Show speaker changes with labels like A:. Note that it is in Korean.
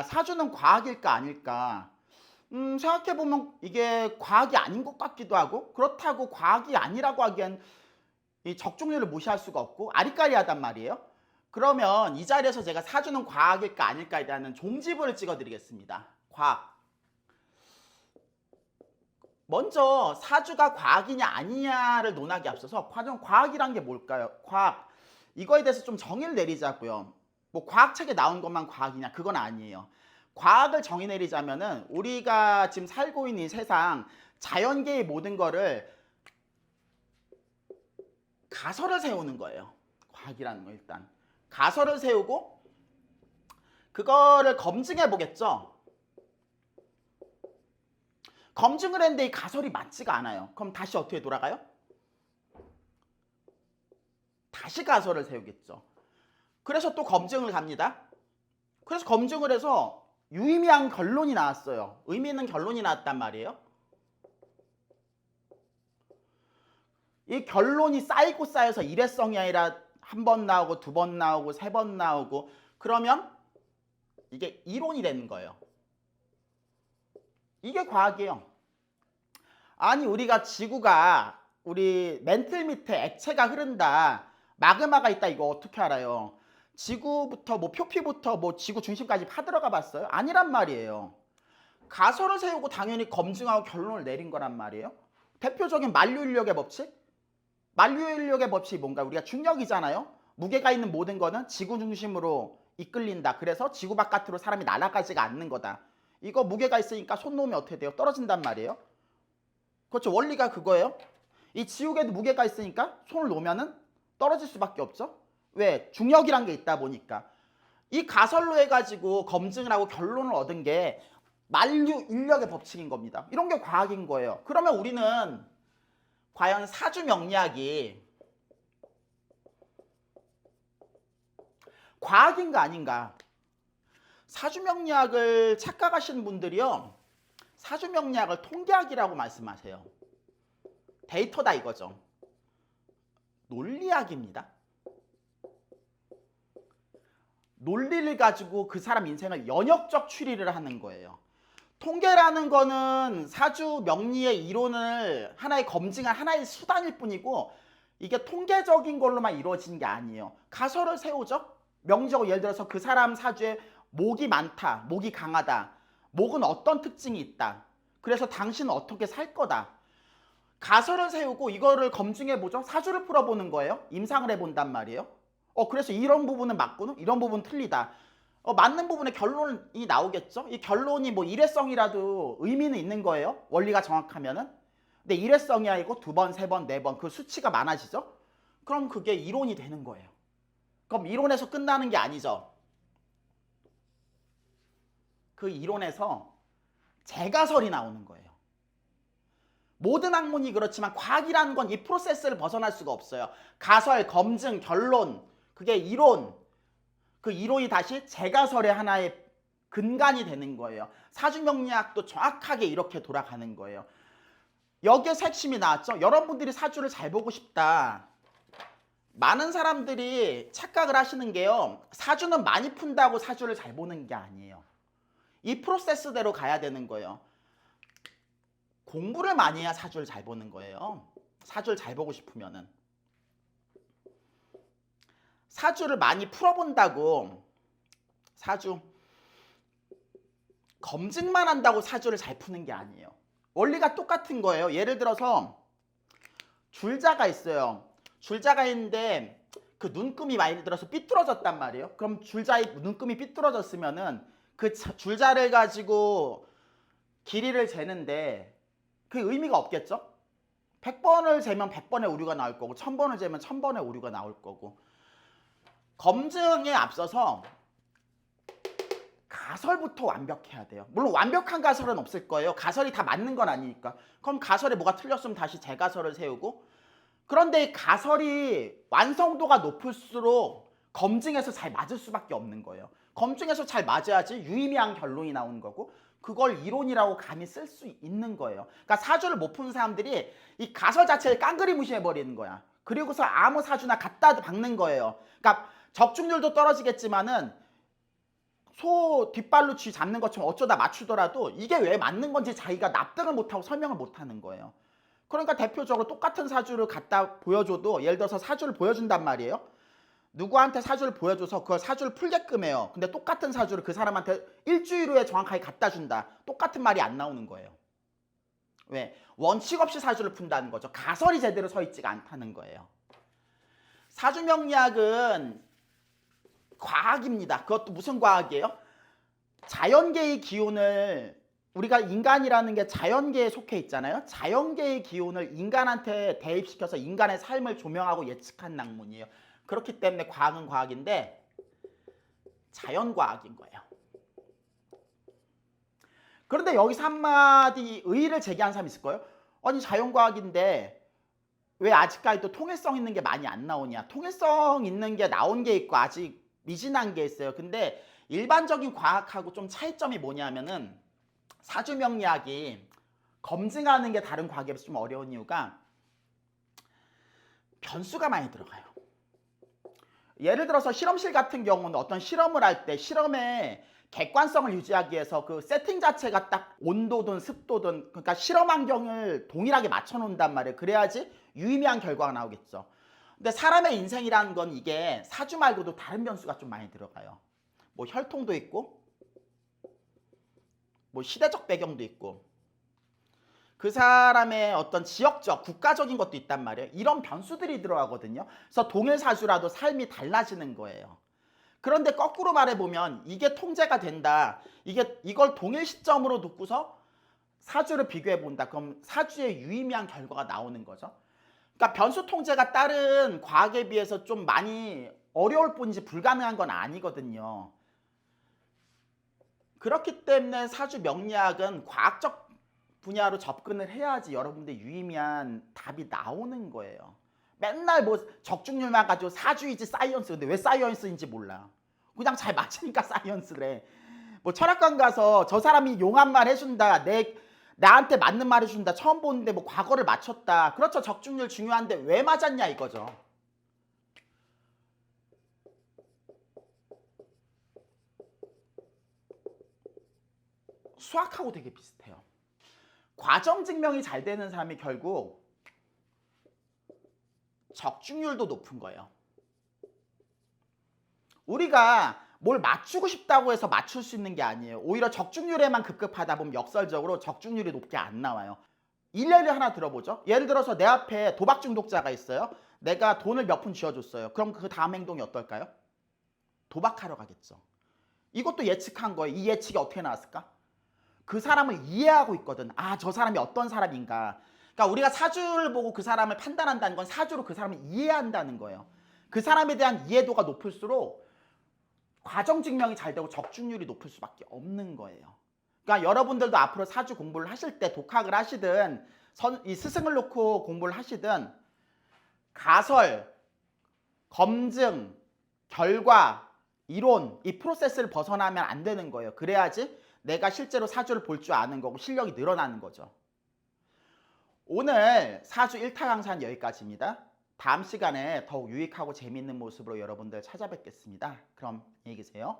A: 사주는 과학일까 아닐까? 생각해보면 이게 과학이 아닌 것 같기도 하고, 그렇다고 과학이 아니라고 하기엔 이 적중률을 무시할 수가 없고 아리까리하단 말이에요. 그러면 이 자리에서 제가 사주는 과학일까 아닐까에 대한 종지부를 찍어드리겠습니다. 과학. 먼저 사주가 과학이냐 아니냐를 논하기 앞서서 과연 과학이란 게 뭘까요? 과학. 이거에 대해서 좀 정의를 내리자고요. 뭐 과학책에 나온 것만 과학이냐? 그건 아니에요. 과학을 정의 내리자면은 우리가 지금 살고 있는 이 세상 자연계의 모든 거를 가설을 세우는 거예요. 과학이라는 거 일단. 가설을 세우고 그거를 검증해 보겠죠. 검증을 했는데 이 가설이 맞지가 않아요. 그럼 다시 어떻게 돌아가요? 다시 가설을 세우겠죠. 그래서 또 검증을 갑니다. 그래서 검증을 해서 유의미한 결론이 나왔어요. 의미 있는 결론이 나왔단 말이에요. 이 결론이 쌓이고 쌓여서 일회성이 아니라 한 번 나오고 두 번 나오고 세 번 나오고 그러면 이게 이론이 되는 거예요. 이게 과학이에요. 아니 우리가 지구가 우리 맨틀 밑에 액체가 흐른다. 마그마가 있다. 이거 어떻게 알아요? 지구부터 뭐 표피부터 뭐 지구 중심까지 파들어가 봤어요? 아니란 말이에요. 가설을 세우고 당연히 검증하고 결론을 내린 거란 말이에요. 대표적인 만류인력의 법칙? 만류인력의 법칙이 뭔가? 우리가 중력이잖아요. 무게가 있는 모든 거는 지구 중심으로 이끌린다. 그래서 지구 바깥으로 사람이 날아가지가 않는 거다. 이거 무게가 있으니까 손 놓으면 어떻게 돼요? 떨어진단 말이에요. 그렇죠. 원리가 그거예요. 이 지옥에도 무게가 있으니까 손을 놓으면은 떨어질 수밖에 없죠. 왜? 중력이란 게 있다 보니까. 이 가설로 해가지고 검증을 하고 결론을 얻은 게 만류 인력의 법칙인 겁니다. 이런 게 과학인 거예요. 그러면 우리는 과연 사주 명리학이 과학인가 아닌가? 사주 명리학을 착각하시는 분들이요. 사주 명리학을 통계학이라고 말씀하세요. 데이터다 이거죠. 논리학입니다. 논리를 가지고 그 사람 인생을 연역적 추리를 하는 거예요. 통계라는 거는 사주 명리의 이론을 하나의 검증한 하나의 수단일 뿐이고 이게 통계적인 걸로만 이루어지는 게 아니에요. 가설을 세우죠. 명적으로 예를 들어서 그 사람 사주에 목이 많다, 목이 강하다, 목은 어떤 특징이 있다. 그래서 당신은 어떻게 살 거다. 가설을 세우고 이거를 검증해보죠. 사주를 풀어보는 거예요. 임상을 해본단 말이에요. 그래서 이런 부분은 맞고는 이런 부분은 틀리다. 맞는 부분에 결론이 나오겠죠. 이 결론이 뭐 일회성이라도 의미는 있는 거예요. 원리가 정확하면은. 근데 일회성이 아니고 두 번, 세 번, 네 번 그 수치가 많아지죠. 그럼 그게 이론이 되는 거예요. 그럼 이론에서 끝나는 게 아니죠. 그 이론에서 재가설이 나오는 거예요. 모든 학문이 그렇지만 과학이라는 건 이 프로세스를 벗어날 수가 없어요. 가설, 검증, 결론, 그게 이론, 그 이론이 다시 재가설의 하나의 근간이 되는 거예요. 사주명리학도 정확하게 이렇게 돌아가는 거예요. 여기에서 핵심이 나왔죠. 여러분들이 사주를 잘 보고 싶다. 많은 사람들이 착각을 하시는 게요. 사주는 많이 푼다고 사주를 잘 보는 게 아니에요. 이 프로세스대로 가야 되는 거예요. 공부를 많이 해야 사주를 잘 보는 거예요. 사주를 잘 보고 싶으면은. 사주를 많이 풀어본다고 사주 검증만 한다고 사주를 잘 푸는 게 아니에요. 원리가 똑같은 거예요. 예를 들어서 줄자가 있어요. 줄자가 있는데 그 눈금이 예를 들어서 삐뚤어졌단 말이에요. 그럼 줄자의 눈금이 삐뚤어졌으면은 그 줄자를 가지고 길이를 재는데 그 의미가 없겠죠? 100번을 재면 100번의 오류가 나올 거고 1000번을 재면 1000번의 오류가 나올 거고 검증에 앞서서 가설부터 완벽해야 돼요. 물론 완벽한 가설은 없을 거예요. 가설이 다 맞는 건 아니니까. 그럼 가설에 뭐가 틀렸으면 다시 재가설을 세우고 그런데 가설이 완성도가 높을수록 검증에서 잘 맞을 수밖에 없는 거예요. 검증에서 잘 맞아야지 유의미한 결론이 나오는 거고 그걸 이론이라고 감히 쓸 수 있는 거예요. 그러니까 사주를 못 푸는 사람들이 이 가설 자체를 깡그리 무시해버리는 거야. 그리고서 아무 사주나 갖다 박는 거예요. 그러니까 적중률도 떨어지겠지만은 소 뒷발로 쥐 잡는 것처럼 어쩌다 맞추더라도 이게 왜 맞는 건지 자기가 납득을 못하고 설명을 못하는 거예요. 그러니까 대표적으로 똑같은 사주를 갖다 보여줘도 예를 들어서 사주를 보여준단 말이에요. 누구한테 사주를 보여줘서 그걸 사주를 풀게끔 해요. 근데 똑같은 사주를 그 사람한테 일주일 후에 정확하게 갖다 준다. 똑같은 말이 안 나오는 거예요. 왜? 원칙 없이 사주를 푼다는 거죠. 가설이 제대로 서 있지가 않다는 거예요. 사주 명리학은 과학입니다. 그것도 무슨 과학이에요? 자연계의 기운을, 우리가 인간이라는 게 자연계에 속해 있잖아요. 자연계의 기운을 인간한테 대입시켜서 인간의 삶을 조명하고 예측한 학문이에요. 그렇기 때문에 과학은 과학인데 자연과학인 거예요. 그런데 여기서 한마디 의의를 제기한 사람이 있을 거예요. 아니 자연과학인데 왜 아직까지도 통일성 있는 게 많이 안 나오냐. 통일성 있는 게 나온 게 있고 아직 미진한 게 있어요. 근데 일반적인 과학하고 좀 차이점이 뭐냐면은 사주명리학이 검증하는 게 다른 과학에 비해서 좀 어려운 이유가 변수가 많이 들어가요. 예를 들어서 실험실 같은 경우는 어떤 실험을 할 때 실험의 객관성을 유지하기 위해서 그 세팅 자체가 딱 온도든 습도든 그러니까 실험 환경을 동일하게 맞춰 놓는단 말이에요. 그래야지 유의미한 결과가 나오겠죠. 근데 사람의 인생이라는 건 이게 사주 말고도 다른 변수가 좀 많이 들어가요. 뭐 혈통도 있고 뭐 시대적 배경도 있고 그 사람의 어떤 지역적, 국가적인 것도 있단 말이에요. 이런 변수들이 들어가거든요. 그래서 동일 사주라도 삶이 달라지는 거예요. 그런데 거꾸로 말해보면 이게 통제가 된다. 이걸 동일 시점으로 놓고서 사주를 비교해 본다. 그럼 사주에 유의미한 결과가 나오는 거죠. 그러니까 변수 통제가 다른 과학에 비해서 좀 많이 어려울 뿐이지 불가능한 건 아니거든요. 그렇기 때문에 사주 명리학은 과학적 분야로 접근을 해야지 여러분들 유의미한 답이 나오는 거예요. 맨날 뭐 적중률만 가지고 사주이지 사이언스. 근데 왜 사이언스인지 몰라. 그냥 잘 맞추니까 사이언스래. 뭐 철학관 가서 저 사람이 용한 말 해준다. 나한테 맞는 말 해준다. 처음 보는데 뭐 과거를 맞췄다. 그렇죠. 적중률 중요한데 왜 맞았냐 이거죠. 수학하고 되게 비슷해요. 과정 증명이 잘 되는 사람이 결국 적중률도 높은 거예요. 우리가 뭘 맞추고 싶다고 해서 맞출 수 있는 게 아니에요. 오히려 적중률에만 급급하다 보면 역설적으로 적중률이 높게 안 나와요. 일례를 하나 들어보죠. 예를 들어서 내 앞에 도박 중독자가 있어요. 내가 돈을 몇 푼 쥐어줬어요. 그럼 그 다음 행동이 어떨까요? 도박하러 가겠죠. 이것도 예측한 거예요. 이 예측이 어떻게 나왔을까? 그 사람을 이해하고 있거든. 아, 저 사람이 어떤 사람인가. 그러니까 우리가 사주를 보고 그 사람을 판단한다는 건 사주로 그 사람을 이해한다는 거예요. 그 사람에 대한 이해도가 높을수록 과정 증명이 잘 되고 적중률이 높을 수밖에 없는 거예요. 그러니까 여러분들도 앞으로 사주 공부를 하실 때 독학을 하시든 이 스승을 놓고 공부를 하시든 가설, 검증, 결과, 이론 이 프로세스를 벗어나면 안 되는 거예요. 그래야지 내가 실제로 사주를 볼 줄 아는 거고 실력이 늘어나는 거죠. 오늘 사주 1타 강사는 여기까지입니다. 다음 시간에 더욱 유익하고 재미있는 모습으로 여러분들 찾아뵙겠습니다. 그럼 안녕히 계세요.